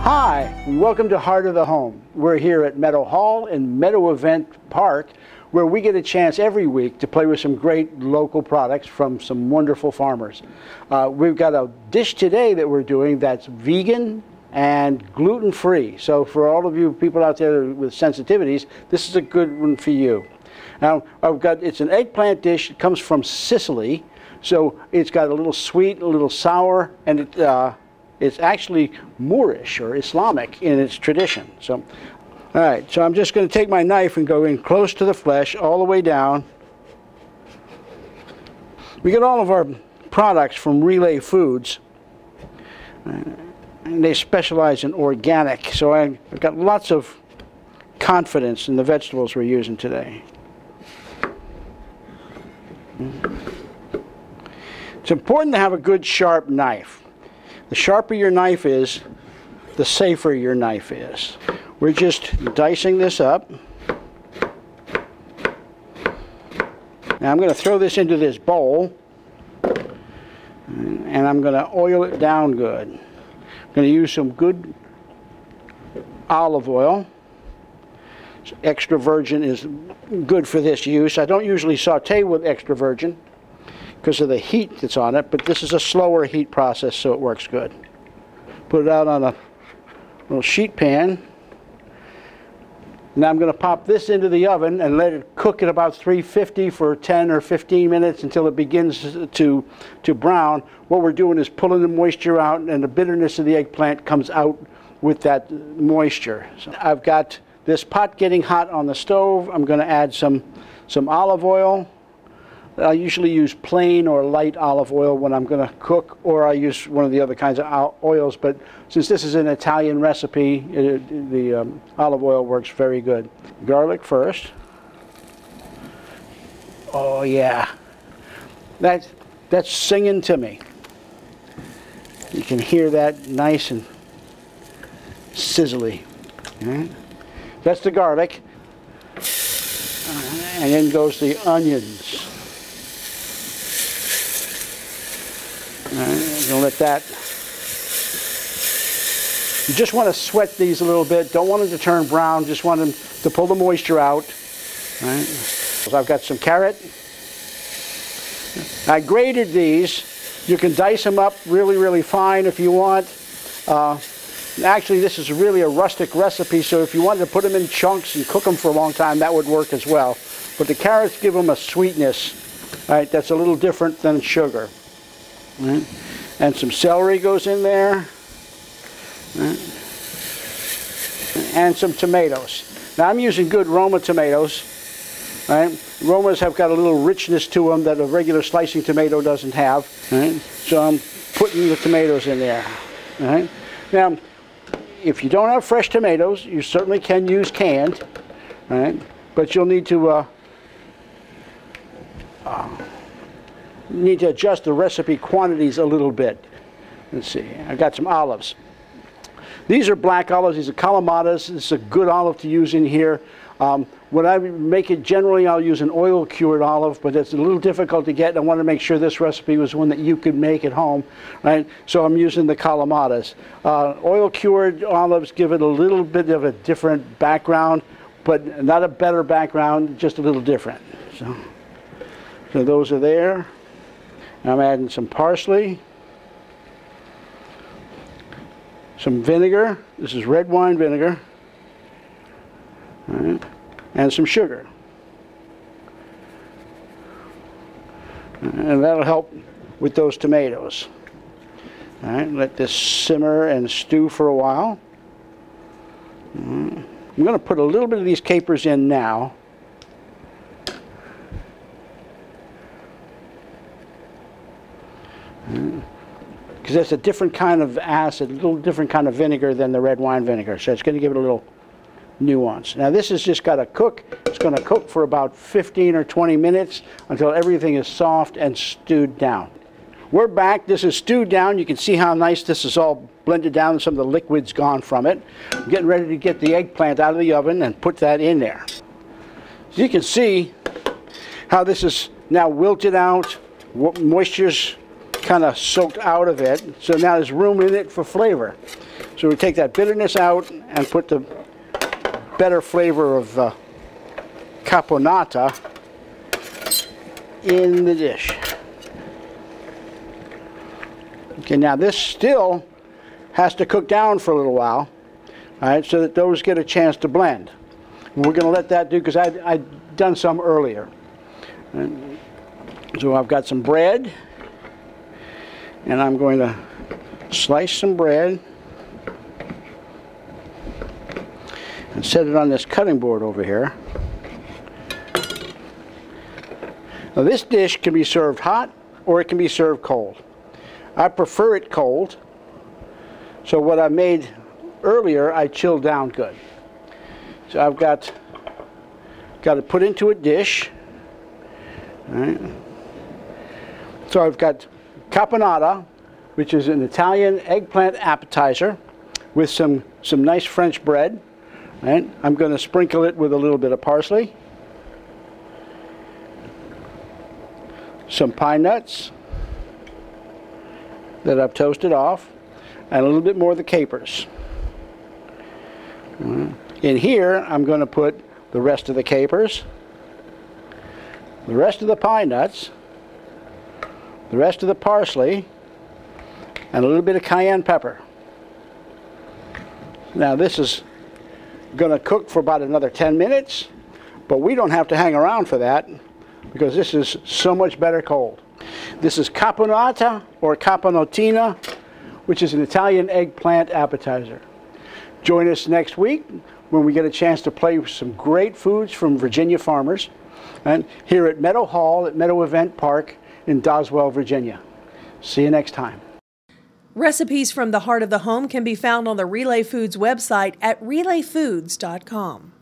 Hi, welcome to Heart of the Home. We're here at Meadow Hall in Meadow Event Park, where we get a chance every week to play with some great local products from some wonderful farmers. We've got a dish today that we're doing that's vegan and gluten-free. So for all of you people out there with sensitivities, this is a good one for you. Now, it's an eggplant dish. It comes from Sicily, so it's got a little sweet, a little sour, and it's actually Moorish or Islamic in its tradition. So, all right, so I'm just going to take my knife and go in close to the flesh, all the way down. We get all of our products from Relay Foods, and they specialize in organic, so I've got lots of confidence in the vegetables we're using today. It's important to have a good sharp knife. The sharper your knife is, the safer your knife is. We're just dicing this up. Now I'm going to throw this into this bowl, and I'm going to oil it down good. I'm going to use some good olive oil. Extra virgin is good for this use. I don't usually saute with extra virgin because of the heat that's on it, but this is a slower heat process, so it works good. Put it out on a little sheet pan. Now I'm going to pop this into the oven and let it cook at about 350 for 10 or 15 minutes until it begins to brown. What we're doing is pulling the moisture out, and the bitterness of the eggplant comes out with that moisture. So I've got this pot getting hot on the stove. I'm going to add some olive oil. I usually use plain or light olive oil when I'm going to cook, or I use one of the other kinds of oils, but since this is an Italian recipe, the olive oil works very good. Garlic first. Oh yeah, that's singing to me. You can hear that nice and sizzly. Right? That's the garlic, and then goes the onions. Don't let that. You just want to sweat these a little bit. Don't want them to turn brown. Just want them to pull the moisture out. Right. So I've got some carrot. I grated these. You can dice them up really, really fine if you want. Actually, this is really a rustic recipe, so if you wanted to put them in chunks and cook them for a long time, that would work as well. But the carrots give them a sweetness, right, that's a little different than sugar. Right. And some celery goes in there. Right. And some tomatoes. Now I'm using good Roma tomatoes. Right. Romas have got a little richness to them that a regular slicing tomato doesn't have. Right. So I'm putting the tomatoes in there. Right. Now, if you don't have fresh tomatoes, you certainly can use canned. Right. But you'll need to adjust the recipe quantities a little bit. Let's see, I've got some olives. These are black olives, these are Calamatas. It's a good olive to use in here. When I make it, generally I'll use an oil cured olive, but it's a little difficult to get. I want to make sure this recipe was one that you could make at home, right? So I'm using the Calamatas. Oil cured olives give it a little bit of a different background, but not a better background, just a little different. So those are there. I'm adding some parsley, some vinegar. This is red wine vinegar, all right, and some sugar. And that'll help with those tomatoes. All right, let this simmer and stew for a while. I'm going to put a little bit of these capers in now. Because that's a different kind of acid, a little different kind of vinegar than the red wine vinegar, so it's going to give it a little nuance. Now this has just got to cook. It's going to cook for about 15 or 20 minutes until everything is soft and stewed down. We're back. This is stewed down. You can see how nice this is all blended down and some of the liquid's gone from it. I'm getting ready to get the eggplant out of the oven and put that in there. So you can see how this is now wilted out, moisture's kind of soaked out of it, so now there's room in it for flavor. So we take that bitterness out and put the better flavor of Caponata in the dish. Okay, now this still has to cook down for a little while, all right, so that those get a chance to blend. And we're going to let that do because I'd done some earlier. And so I've got some bread, and I'm going to slice some bread and set it on this cutting board over here. Now this dish can be served hot or it can be served cold. I prefer it cold, so what I made earlier I chilled down good. So I've got to put into a dish. All right. So I've got Caponata, which is an Italian eggplant appetizer with some nice French bread. Right? I'm going to sprinkle it with a little bit of parsley, some pine nuts that I've toasted off, and a little bit more of the capers. In here, I'm going to put the rest of the capers, the rest of the pine nuts, the rest of the parsley, and a little bit of cayenne pepper. Now this is going to cook for about another 10 minutes, but we don't have to hang around for that because this is so much better cold. This is Caponata or Caponatina, which is an Italian eggplant appetizer. Join us next week when we get a chance to play with some great foods from Virginia farmers, and here at Meadow Hall at Meadow Event Park in Doswell, Virginia. See you next time. Recipes from the heart of the home can be found on the Relay Foods website at relayfoods.com.